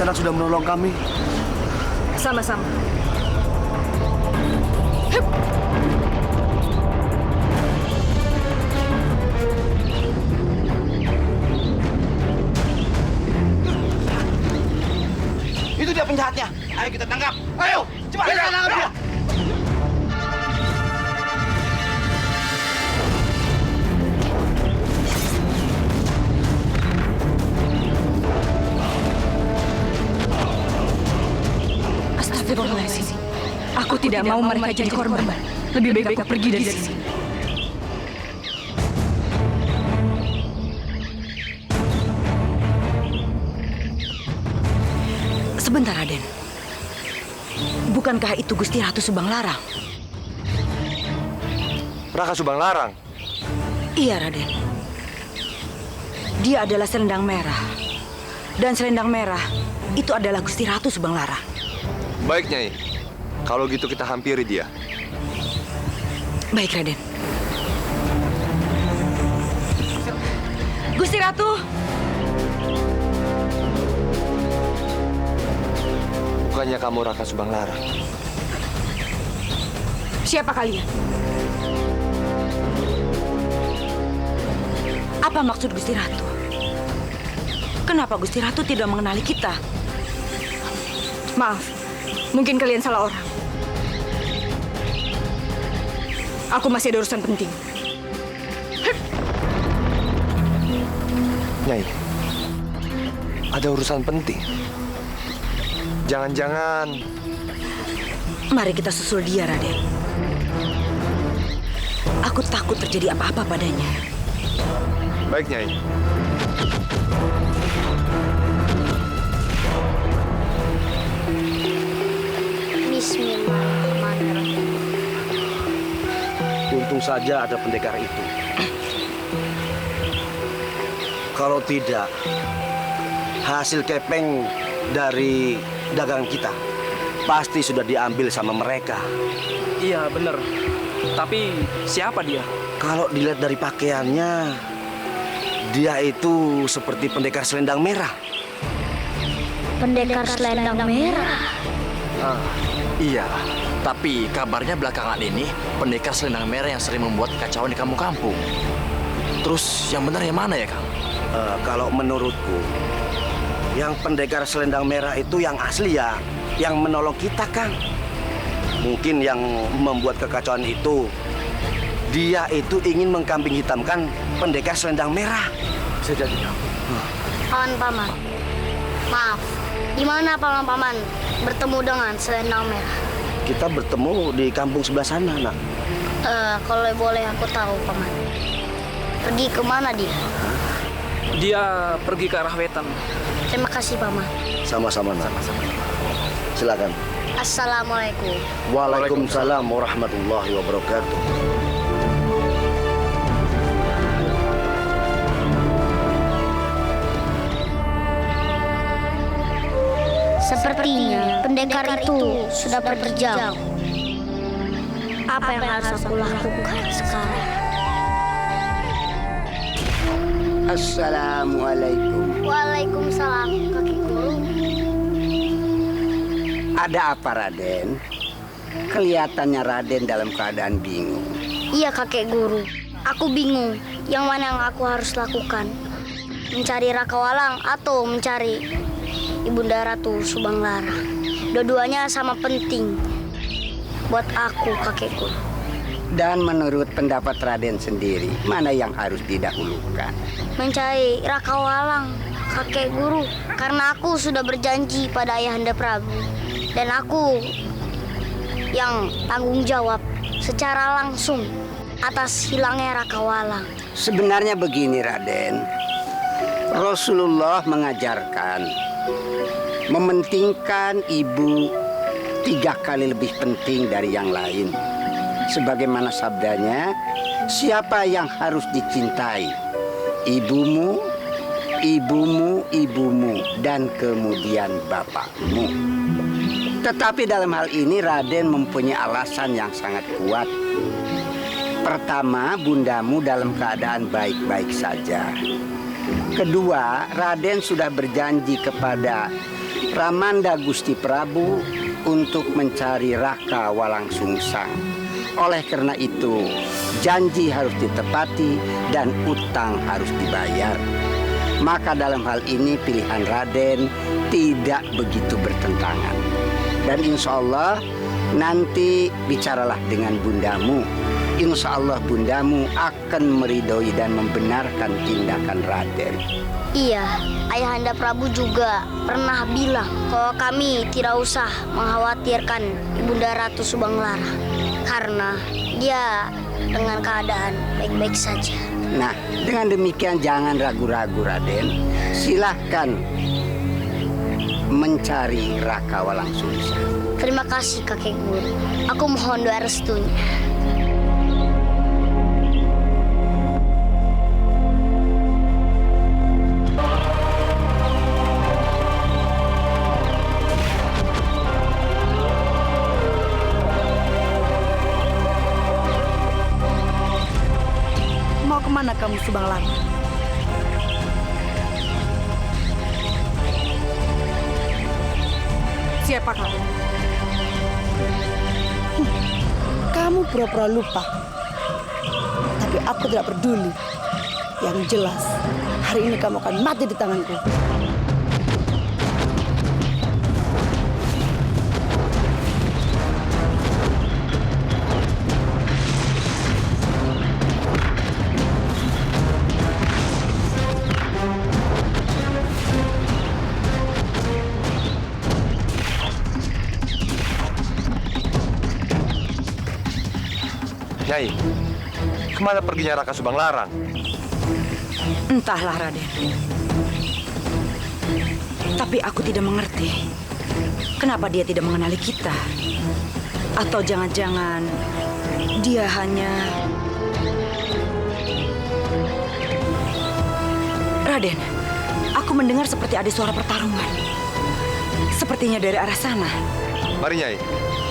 Kisanak sudah menolong kami. Sama-sama. Itu dia penjahatnya. Ayo kita tangkap. Ayo, cepat kita tangkap dia. Astagfirullahaladzim. Aku tidak mau mereka jadi korban. Lebih baik aku pergi dari sini. Sebentar, Raden. Bukankah itu Gusti Ratu Subanglarang? Raka Subanglarang? Iya, Raden. Dia adalah selendang merah. Dan selendang merah itu adalah Gusti Ratu Subanglarang. Baik, Nyai. Kalau gitu kita hampiri dia. Baik, Raden. Gusti Ratu! Bukannya kamu Raka Subanglarang? Siapa kalian? Apa maksud Gusti Ratu? Kenapa Gusti Ratu tidak mengenali kita? Maaf, mungkin kalian salah orang. Aku masih ada urusan penting. Nyai, ada urusan penting. Jangan-jangan... Mari kita susul dia, Raden. Aku takut terjadi apa-apa padanya. Baik, Nyai. Bismillahirrahmanirrahim. Untung saja ada pendekar itu. Kalau tidak, hasil kepeng dari dagangan kita pasti sudah diambil sama mereka. Iya, bener. Tapi siapa dia? Kalau dilihat dari pakaiannya, dia itu seperti pendekar selendang merah. Pendekar selendang merah. Iya, tapi kabarnya belakangan ini pendekar selendang merah yang sering membuat kekacauan di kampung-kampung. Terus yang benar yang mana ya, Kang? Kalau menurutku, yang pendekar selendang merah itu yang asli ya, yang menolong kita, Kang. Mungkin yang membuat kekacauan itu, dia itu ingin mengkambing hitamkan pendekar selendang merah. Bisa jadi, Kang. Paman. Maaf. Di mana paman bertemu dengan selendang merah? Kita bertemu di kampung sebelah sana, nak. Kalau boleh aku tahu, paman. Pergi kemana dia? Dia pergi ke arah wetan. Terima kasih, paman. Sama-sama, nak. Silakan. Assalamualaikum. Waalaikumsalam warahmatullahi wabarakatuh. Sepertinya pendekar itu sudah pergi jauh. Apa yang harus aku lakukan sekarang? Assalamualaikum. Waalaikumsalam, kakek guru. Ada apa, Raden? Kelihatannya Raden dalam keadaan bingung. Iya, kakek guru. Aku bingung. Yang mana yang aku harus lakukan? Mencari Raka Walang atau mencari Ibunda Ratu Subanglarang? Dua-duanya sama penting buat aku, kakek guru. Dan menurut pendapat Raden sendiri, mana yang harus didahulukan? Mencari Raka Walang, kakek guru. Karena aku sudah berjanji pada Ayahanda Prabu. Dan aku yang tanggung jawab secara langsung atas hilangnya Raka Walang. Sebenarnya begini, Raden. Rasulullah mengajarkan mementingkan ibu 3 kali lebih penting dari yang lain. Sebagaimana sabdanya, siapa yang harus dicintai? Ibumu, ibumu, ibumu, dan kemudian bapakmu. Tetapi dalam hal ini Raden mempunyai alasan yang sangat kuat. Pertama, bundamu dalam keadaan baik-baik saja. Kedua, Raden sudah berjanji kepada Ramanda Gusti Prabu untuk mencari Raka Walang Sungsang. Oleh karena itu, janji harus ditepati dan utang harus dibayar. Maka dalam hal ini pilihan Raden tidak begitu bertentangan. Dan insya Allah nanti bicaralah dengan bundamu. Insya Allah bundamu akan meridhoi dan membenarkan tindakan Raden. Iya, Ayahanda Prabu juga pernah bilang kalau kami tidak usah mengkhawatirkan Ibunda Ratu Subanglarang karena dia dengan keadaan baik-baik saja. Nah, dengan demikian jangan ragu-ragu Raden. Silahkan mencari Raka Walang Sungsang. Terima kasih kakek guru. Aku mohon doa restunya. Mau kemana kamu, Subanglarang? Siapa kamu? Kamu pura-pura lupa. Tapi aku tidak peduli. Yang jelas, hari ini kamu akan mati di tanganku. Nyai, kemana perginya Raka Subanglarang? Entahlah, Raden. Tapi aku tidak mengerti. Kenapa dia tidak mengenali kita? Atau jangan-jangan dia hanya... Raden, aku mendengar seperti ada suara pertarungan. Sepertinya dari arah sana. Mari Nyai,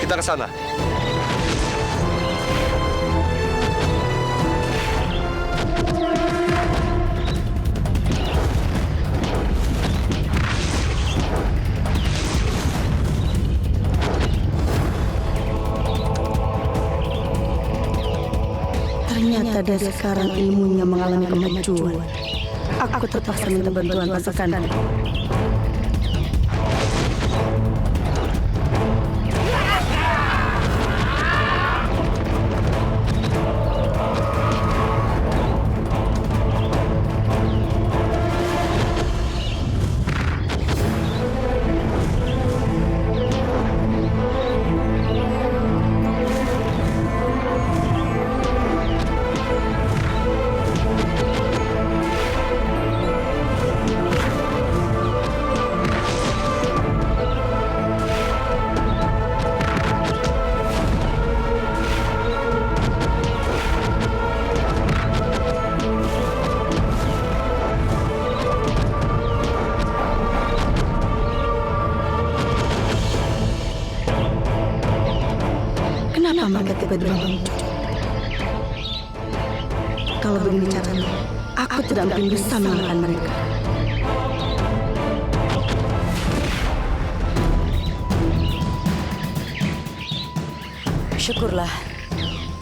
kita ke sana. Ternyata dia sekarang ilmunya mengalami kemajuan. Aku terpaksa minta bantuan pasukanku. Kenapa mereka tiba-tiba muncul? Kalau begini caranya, aku tidak mungkin bisa mengalahkan mereka. Syukurlah,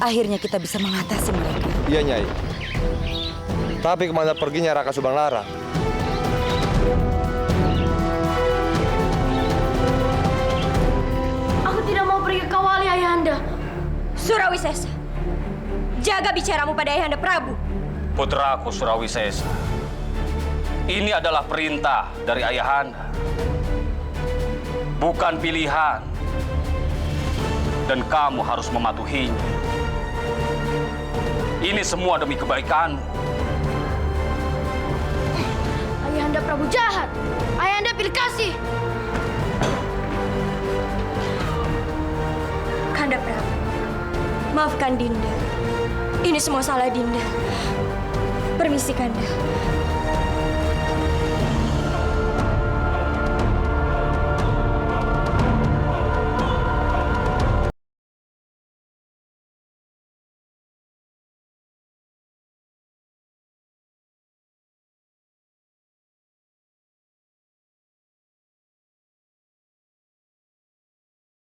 akhirnya kita bisa mengatasi mereka. Iya Nyai. Tapi kemana perginya Raka Subanglarang? Aku tidak mau pergi ke Kawali, Ayahanda. Surawisesa, jaga bicaramu pada Ayahanda Prabu. Putraku Surawisesa, ini adalah perintah dari Ayahanda. Bukan pilihan. Dan kamu harus mematuhinya. Ini semua demi kebaikanmu. Ayahanda Prabu jahat. Ayahanda pilih kasih. Kanda Prabu, maafkan Dinda. Ini semua salah Dinda. Permisi Kanda.